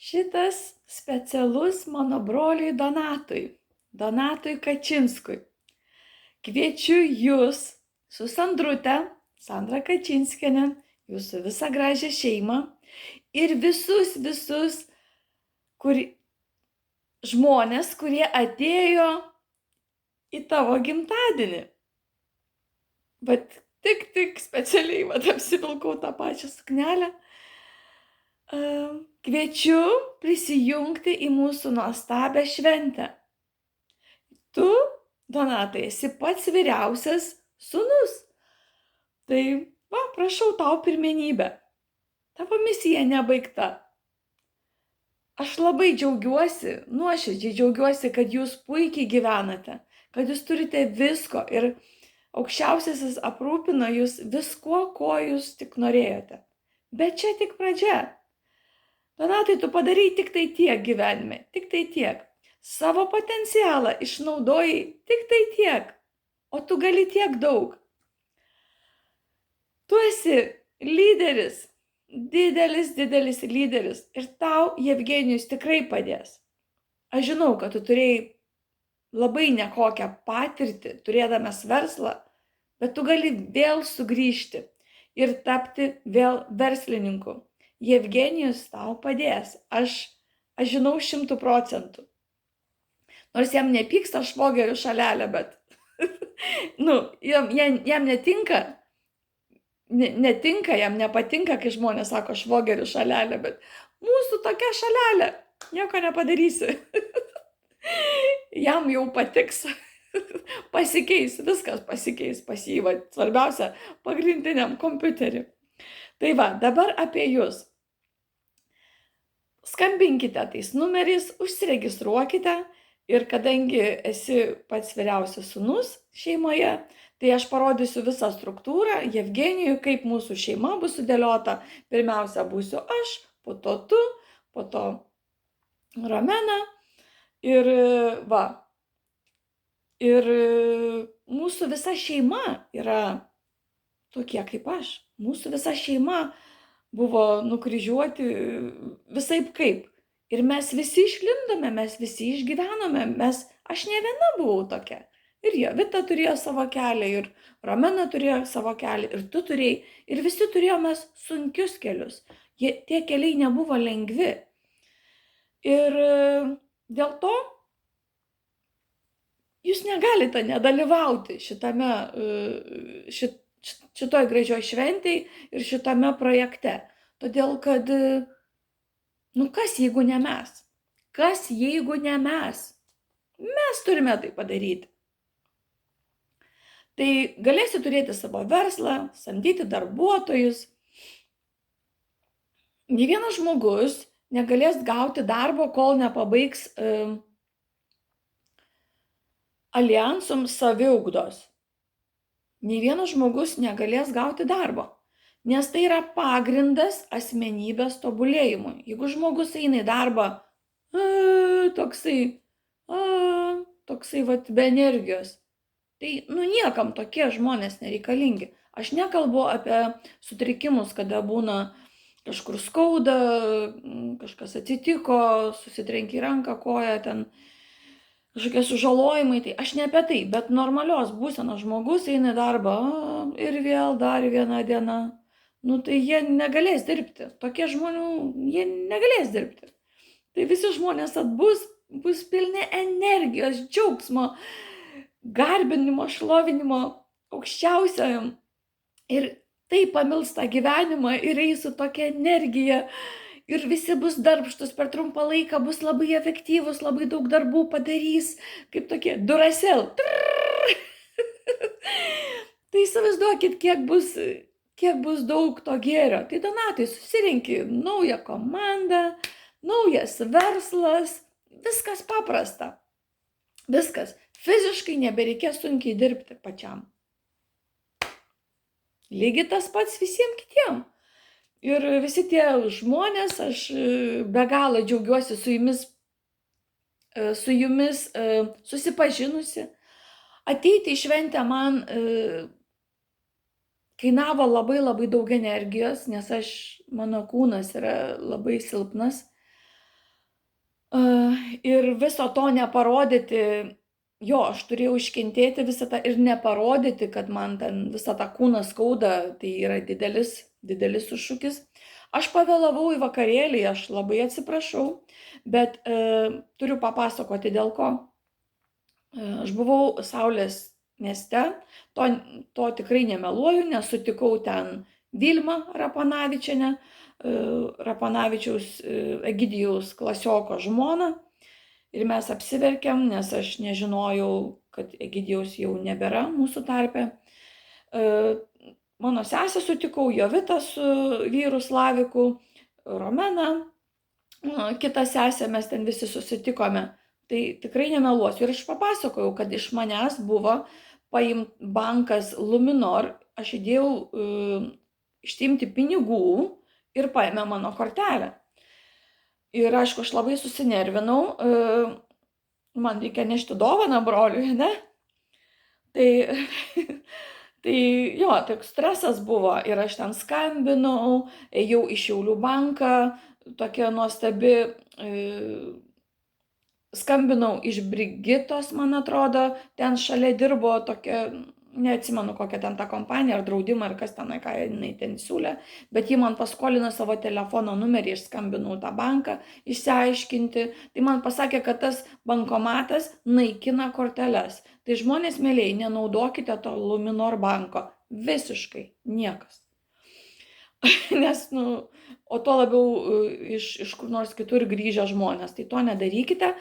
Šitas specialus mano broliui Donatui Kačinskui. Kviečiu jūs su Sandrute, Sandra Kačinskienė, jūsų visą gražią šeimą ir visus žmonės, kurie atėjo į tavo gimtadienį. Bet tik specialiai apsivilkau tą pačią suknelę. Kviečiu prisijungti į mūsų nuostabią šventę. Tu, Donatai, esi pats vyriausias sūnus. Tai, prašau tau pirmenybę. Tavo misija nebaigta. Aš labai džiaugiuosi, nuoširdžiai džiaugiuosi, kad jūs puikiai gyvenate, kad jūs turite visko ir aukščiausiasis aprūpino jūs viskuo, ko jūs tik norėjote. Bet čia tik pradžia. Donatai, tu padarai tik tai tiek gyvenime, tik tai tiek. Savo potencialą išnaudojai tik tai tiek, o tu gali tiek daug. Tu esi lyderis, didelis lyderis ir tau Jevgenijus tikrai padės. Aš žinau, kad tu turėjai labai nekokią patirtį, turėdamas verslą, bet tu gali vėl sugrįžti ir tapti vėl verslininku. Jevgenijus tau padės, aš žinau 100%. Nors jam nepyksta švogerių šalelė, bet jam jam nepatinka, kai žmonės sako švogerių šalelė, bet mūsų tokia šalelė, nieko nepadarysi. Jam jau patiks, pasikeis, viskas pasikeis pas jį, svarbiausia, pagrindiniam kompiuterį. Tai dabar apie jūs. Skambinkite tais numeriais, užsiregistruokite ir kadangi esi pats vyriausias sūnus šeimoje, tai aš parodysiu visą struktūrą Jevgenijui, kaip mūsų šeima bus sudėliota. Pirmiausia būsiu aš, po to tu, po to Romena ir Ir mūsų visa šeima yra tokie kaip aš. Mūsų visa šeima buvo nukryžiuoti visaip kaip. Ir mes visi išlindome, mes visi išgyvenome, aš ne viena buvau tokia. Ir Jovita turėjo savo kelią, ir Romena turėjo savo kelią, ir tu turėjai, ir visi turėjome sunkius kelius. Tie keliai nebuvo lengvi. Ir dėl to jūs negalite nedalyvauti šitoj gražioj šventėj ir šitame projekte. Todėl, kad, kas jeigu ne mes? Kas jeigu ne mes? Mes turime tai padaryti. Tai galėsi turėti savo verslą, samdyti darbuotojus. Nė vienas žmogus negalės gauti darbo, kol nepabaigs Alliansum saviugdos. Nė vienas žmogus negalės gauti darbo, nes tai yra pagrindas asmenybės tobulėjimui. Jeigu žmogus eina į darbą toksai be energijos, tai niekam tokie žmonės nereikalingi. Aš nekalbu apie sutrikimus, kada būna kažkur skauda, kažkas atsitiko, susitrenki ranką, koją, ten kažkokie sužalojimai, tai aš ne apie tai, bet normalios būsenos žmogus eina į darbą ir vėl dar viena diena. Tai jie negalės dirbti. Tokie žmonių, jie negalės dirbti. Tai visi žmonės bus pilni energijos, džiaugsmo, garbinimo, šlovinimo aukščiausiajam. Ir tai pamils tą gyvenimą ir eis su tokia energija. Ir visi bus darbštus per trumpą laiką, bus labai efektyvus, labai daug darbų padarys, kaip tokie Duracell. Tai įsivaizduokit, kiek bus daug to gėrio. Tai Donatai, susirinki naują komandą, naujas verslas, viskas paprasta. Viskas. Fiziškai nebereikės sunkiai dirbti pačiam. Lygiai tas pats visiems kitiems. Ir visi tie žmonės, aš be galo džiaugiuosi su jumis susipažinusi. Ateiti į šventę man kainavo labai daug energijos, nes mano kūnas yra labai silpnas. Ir viso to neparodyti, jo, aš turėjau iškentėti visą tą ir neparodyti, kad man ten visą tą kūną skauda, tai yra didelis iššūkis. Aš pavėlavau į vakarėlį, aš labai atsiprašau, bet turiu papasakoti dėl ko. Aš buvau Saulės mieste, to tikrai nemeluoju, nes sutikau ten Vilmą Rapanavičienę, Rapanavičiaus Egidijaus klasioko žmoną. Ir mes apsiverkėm, nes aš nežinojau, kad Egidijaus jau nebėra mūsų tarpe. Mano sesę sutikau, Jovitą su vyru Slaviku, Romeną, kitą sesę mes ten visi susitikome. Tai tikrai nemeluosiu. Ir aš papasakojau, kad iš manęs buvo bankas Luminor, aš įdėjau išsiimti pinigų ir paėmė mano kortelę. Ir aišku, aš labai susinervinau, man reikia nešti dovaną broliui, ne? Tai jo, toks stresas buvo ir aš ten skambinau, ėjau į Šiaulių banką, tokia nuostabi, skambinau iš Brigitos, man atrodo, ten šalia dirbo tokia, neatsimenu kokia ten ta kompanija, ar draudimą, ar kas tenai, ką jinai ten siūlė, bet ji man paskolino savo telefono numerį, aš skambinau tą banką, išsiaiškinti, tai man pasakė, kad tas bankomatas naikina korteles. Tai žmonės mėlyje, nenaudokite to Luminor banko, visiškai niekas. Nes, o to labiau iš kur nors kitur grįžę žmonės, tai to nedarykite.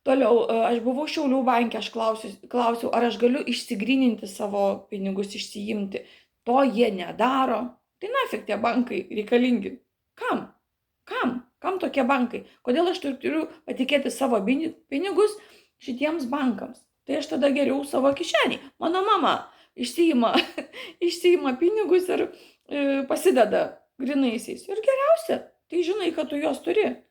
Toliau, aš buvau Šiaulių banke, aš klausiau, ar aš galiu išsigryninti savo pinigus, išsiimti. To jie nedaro. Tai nafik tie bankai reikalingi. Kam? Kam tokie bankai? Kodėl aš turiu patikėti savo pinigus šitiems bankams? Tai aš tada geriau savo kišenį. Mano mama išsiima pinigus ir pasideda grynaisiais. Ir geriausia, tai žinai, kad tu juos turi.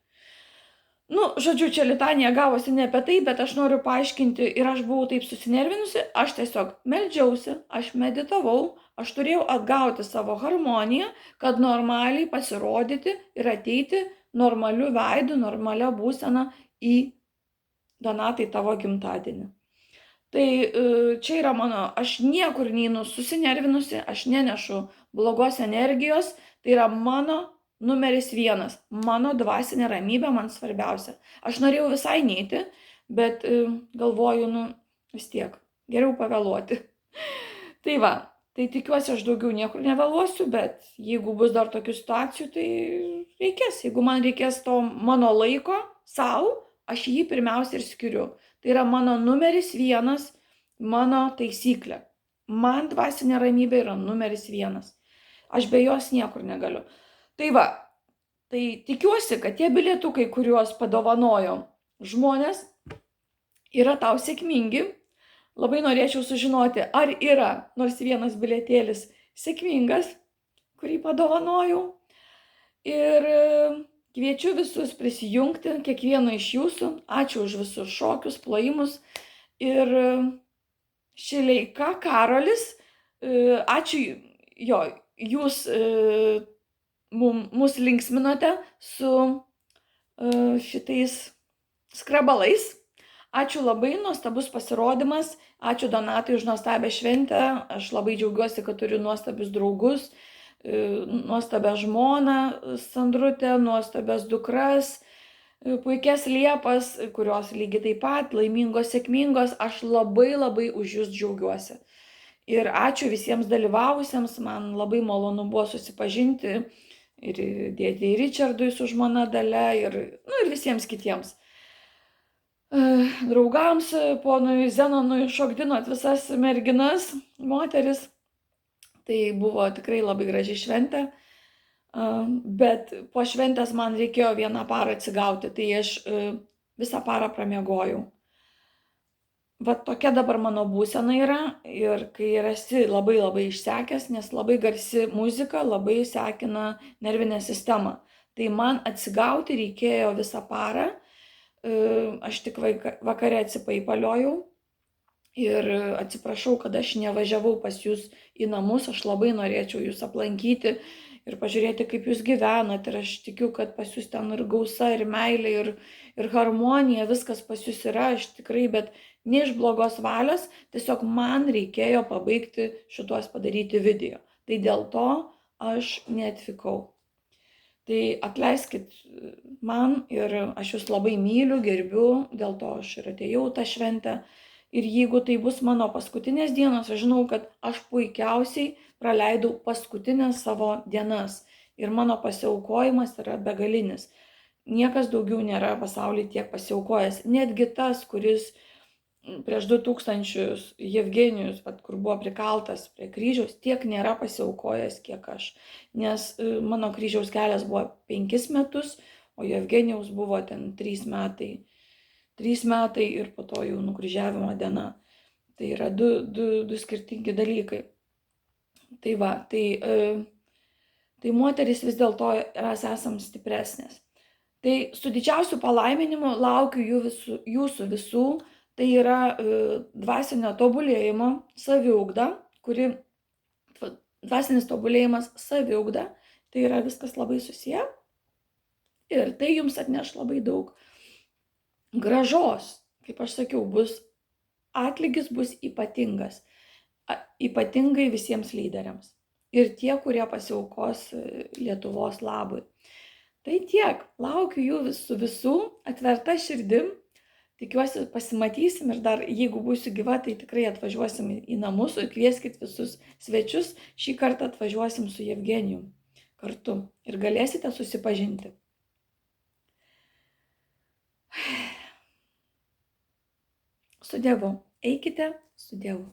Žodžiu, čia litanija gavosi ne apie tai, bet aš noriu paaiškinti ir aš buvau taip susinervinusi, aš tiesiog meldžiausi, aš meditavau, aš turėjau atgauti savo harmoniją, kad normaliai pasirodyti ir ateiti normaliu veidu, normalia būsena į Donatai tavo gimtadienį. Tai čia yra mano, aš niekur neinu susinervinusi, aš nenešu blogos energijos, tai yra mano numeris 1, mano dvasinė ramybė man svarbiausia. Aš norėjau visai neiti, bet galvoju, vis tiek, geriau pavėluoti. Tai va, tai tikiuosi, aš daugiau niekur nevėluosiu, bet jeigu bus dar tokių situacijų, tai reikės. Jeigu man reikės to mano laiko savo, aš jį pirmiausia ir skiriu. Tai yra mano numeris 1, mano taisyklė. Man dvasinė ramybė yra numeris 1. Aš be jos niekur negaliu. Tai va, tai tikiuosi, kad tie bilietukai, kuriuos padovanojo žmonės, yra tau sėkmingi. Labai norėčiau sužinoti, ar yra nors vienas bilietėlis sėkmingas, kurį padovanojau. Ir kviečiu visus prisijungti, kiekvieno iš jūsų. Ačiū už visus šokius, plojimus. Ir Šileika Karolis, ačiū, jo, jūs mus linksminote su šitais skrabalais. Ačiū labai, nuostabus pasirodymas. Ačiū Donatai už nuostabią šventę. Aš labai džiaugiuosi, kad turiu nuostabius draugus, nuostabią žmoną Sandrutę, nuostabias dukras, puikias Liepas, kurios lygiai taip pat laimingos, sėkmingos. Aš labai už jūs džiaugiuosi. Ir ačiū visiems dalyvavusiems, man labai malonu buvo susipažinti ir dėdei Richardui su žmona Dalia ir visiems kitiems. Draugams, ponui Zenonui šokdinot visas merginas, moteris. Tai buvo tikrai labai graži šventė, bet po šventės man reikėjo 1 parą atsigauti, tai aš visą parą pramiegojau. Va tokia dabar mano būsena yra ir kai esi labai išsekęs, nes labai garsi muzika labai sekina nervinę sistemą. Tai man atsigauti reikėjo visą parą, aš tik vakare atsipaipaliojau ir atsiprašau, kad aš nevažiavau pas jūs į namus, aš labai norėčiau jūs aplankyti ir pažiūrėti, kaip jūs gyvenat. Ir aš tikiu, kad pas jūs ten ir gausa, ir meilė, ir harmonija, viskas pas jūs yra, aš tikrai, bet ne iš blogos valios, tiesiog man reikėjo pabaigti šituos padaryti video. Tai dėl to aš neatvykau. Tai atleiskit man ir aš jūs labai myliu, gerbiu, dėl to aš ir atėjau tą šventę. Ir jeigu tai bus mano paskutinės dienos, aš žinau, kad aš puikiausiai praleidau paskutinės savo dienas. Ir mano pasiaukojimas yra begalinis. Niekas daugiau nėra pasaulyje tiek pasiaukojęs. Netgi tas, kuris prieš 2000 Jevgenijus, kur buvo prikaltas prie kryžiaus, tiek nėra pasiaukojęs, kiek aš. Nes mano kryžiaus kelias buvo 5 metus, o Jevgenijaus buvo ten 3 metai. 3 metai ir po to jau nukryžiavimo diena. Tai yra du skirtingi dalykai. Tai va, tai moteris vis dėlto mes esam stipresnės. Tai su didžiausiu palaiminimu laukiu jūsų visų. Tai yra dvasinio tobulėjimo saviugda, dvasinis tobulėjimas saviugda, tai yra viskas labai susiję. Ir tai jums atneš labai daug grąžos, kaip aš sakiau, atlygis bus ypatingas, ypatingai visiems lyderiams. Ir tie, kurie pasiaukos Lietuvos labui. Tai tiek, laukiu jų visų atverta širdim. Tikiuosi pasimatysim ir dar, jeigu būsiu gyva, tai tikrai atvažiuosim į namus ir kvieskit visus svečius. Šį kartą atvažiuosim su Jevgenijum kartu ir galėsite susipažinti. Su Dievu. Eikite su Dievu.